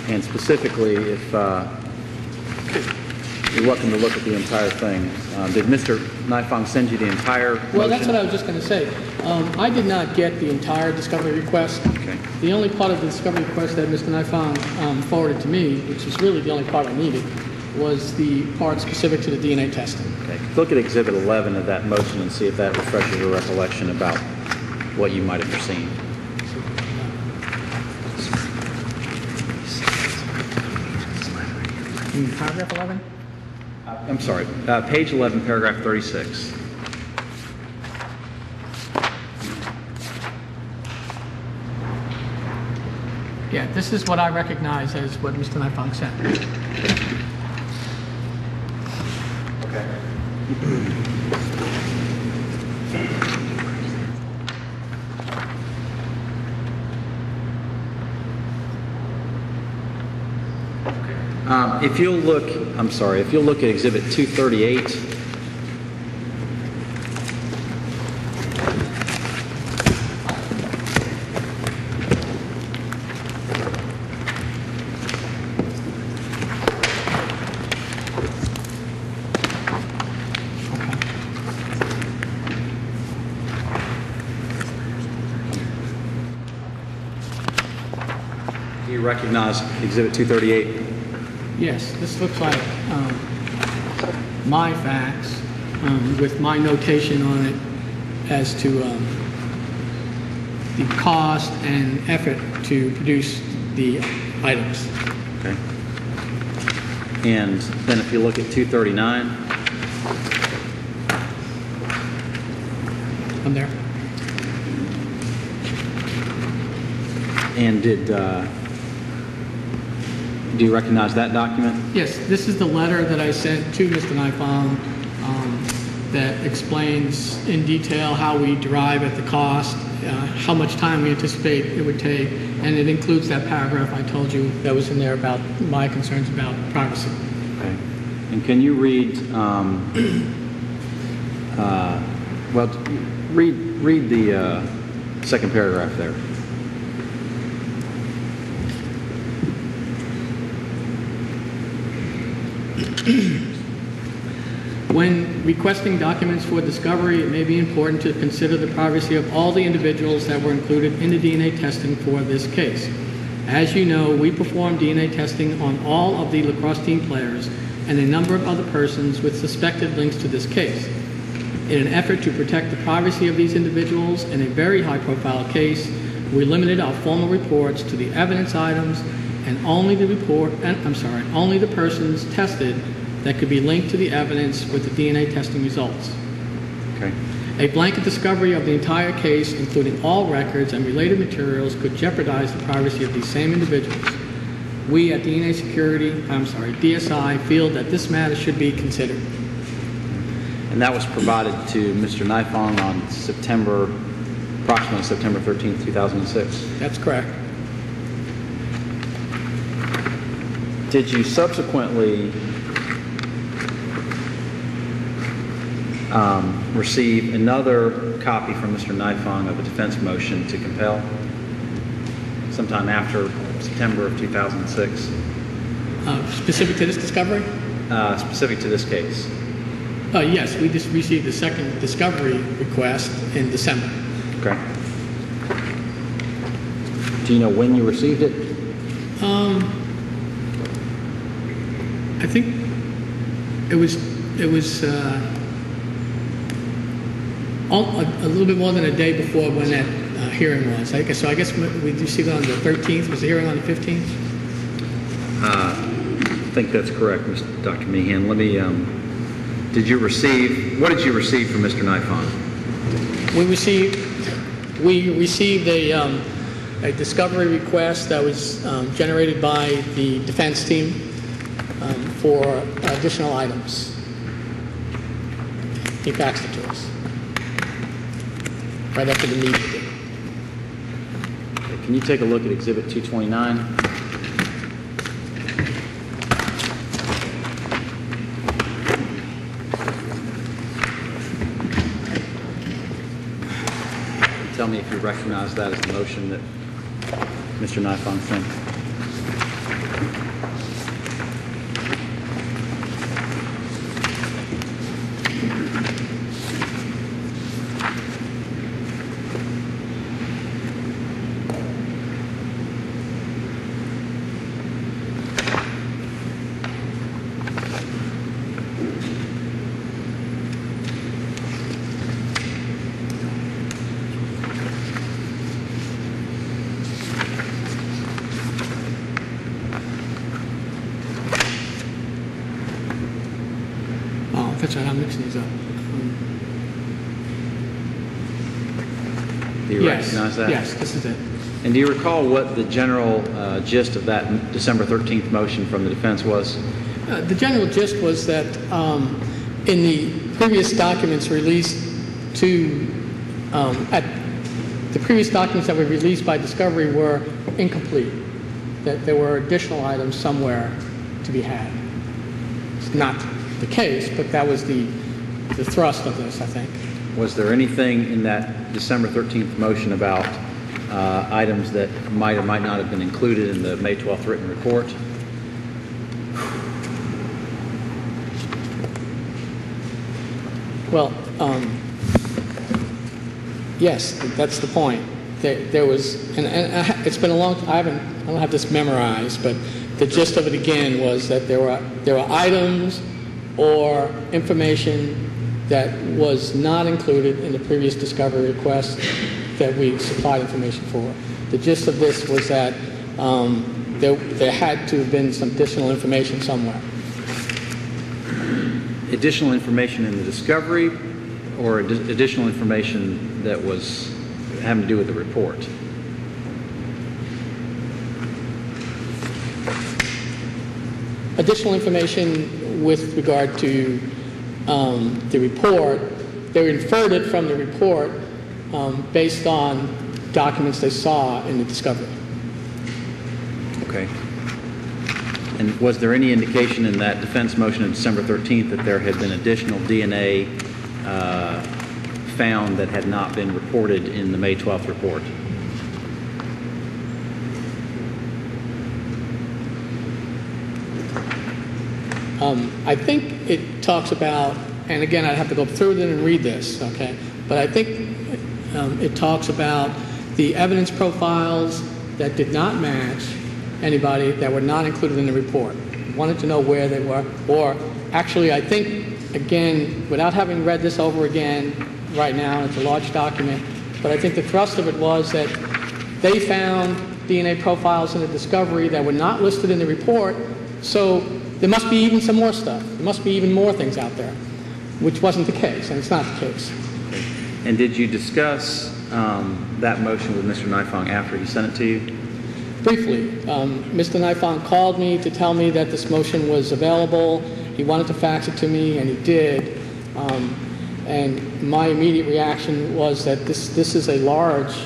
And specifically, if you're welcome to look at the entire thing. Did Mr. Nifong send you the entire motion? Well, that's what I was just going to say. I did not get the entire discovery request. Okay. The only part of the discovery request that Mr. Nifong forwarded to me, which is really the only part I needed, was the part specific to the DNA testing. Okay. Look at Exhibit 11 of that motion and see if that refreshes your recollection about what you might have foreseen. Paragraph 11? I'm sorry, page 11, paragraph 36. Yeah, this is what I recognize as what Mr. Nifong sent. If you'll look, I'm sorry, if you'll look at Exhibit 238, do you recognize Exhibit 238? Yes, this looks like my fax with my notation on it as to the cost and effort to produce the items. Okay. And then if you look at 239, I'm there. and do you recognize that document? Yes, this is the letter that I sent to Mr. Nifong that explains in detail how we derive at the cost, how much time we anticipate it would take, and it includes that paragraph I told you that was in there about my concerns about privacy. Okay. And can you read, well, read the second paragraph there. When requesting documents for discovery, it may be important to consider the privacy of all the individuals that were included in the DNA testing for this case. As you know, we performed DNA testing on all of the lacrosse team players and a number of other persons with suspected links to this case. In an effort to protect the privacy of these individuals in a very high-profile case, we limited our formal reports to the evidence items and only the persons tested that could be linked to the evidence with the DNA testing results. Okay. A blanket discovery of the entire case, including all records and related materials, could jeopardize the privacy of these same individuals. We at DSI feel that this matter should be considered. And that was provided to Mr. Nifong on approximately September 13th, 2006. That's correct. Did you subsequently receive another copy from Mr. Nifong of a defense motion to compel sometime after September of 2006? Specific to this discovery? Specific to this case. Yes, we just received the second discovery request in December. Okay. Do you know when you received it? I think it was a little bit more than a day before when that hearing was. So I guess we received it on the 13th. Was the hearing on the 15th? I think that's correct, Dr. Meehan. Let me, what did you receive from Mr. Nifong? We received a discovery request that was generated by the defense team for additional items. He faxed it to us right after the meeting. Okay, can you take a look at Exhibit 229? Tell me if you recognize that as the motion that Mr. Nifong sent. Oh, that's right, I'm mixing these up. Do you recognize that? Yes, this is it. And do you recall what the general gist of that December 13th motion from the defense was? The general gist was that in the previous documents released the previous documents that were released by Discovery were incomplete, that there were additional items somewhere to be had. It's not the case, but that was the thrust of this, I think. Was there anything in that December 13th motion about items that might or might not have been included in the May 12th written report? Well, yes, that's the point. There was, and it's been a long time. I don't have this memorized, but the gist of it again was that there were items or information that was not included in the previous discovery request that we supplied information for. The gist of this was that there had to have been some additional information somewhere. Additional information in the discovery or additional information that was having to do with the report? Additional information with regard to the report. They inferred it from the report based on documents they saw in the discovery. Okay. And was there any indication in that defense motion on December 13th that there had been additional DNA found that had not been reported in the May 12th report? I think it talks about, and again, I'd have to go through it and read this, okay? But I think it talks about the evidence profiles that did not match anybody that were not included in the report. Wanted to know where they were, or actually, I think, again, without having read this over again right now, it's a large document, but I think the thrust of it was that they found DNA profiles in the discovery that were not listed in the report, so there must be even some more stuff. There must be even more things out there, which wasn't the case, and it's not the case. And did you discuss that motion with Mr. Nifong after he sent it to you? Briefly, Mr. Nifong called me to tell me that this motion was available. He wanted to fax it to me, and he did. And my immediate reaction was that this is a large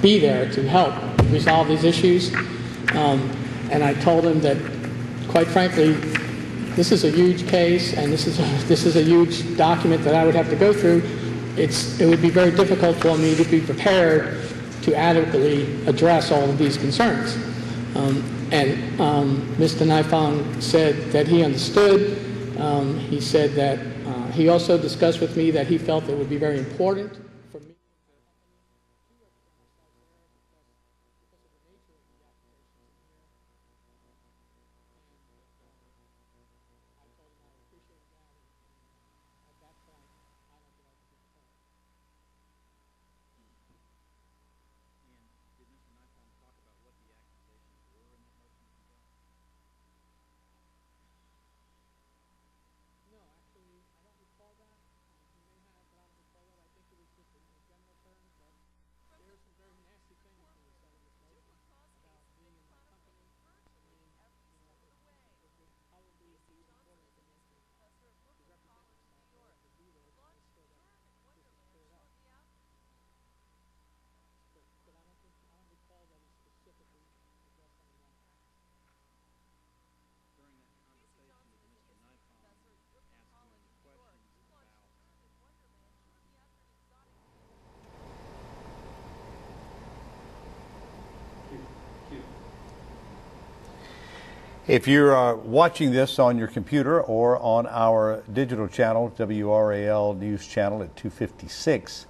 be there to help resolve these issues. And I told him that, quite frankly, this is a huge case, and this is a huge document that I would have to go through. It would be very difficult for me to be prepared to adequately address all of these concerns. Mr. Nifong said that he understood. He said that he also discussed with me that he felt it would be very important for me. No, actually, I don't recall that. He may have, but I don't recall that. I think it was just If you're watching this on your computer or on our digital channel, WRAL News Channel at 256,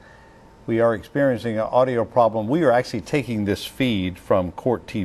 we are experiencing an audio problem. We are actually taking this feed from Court TV.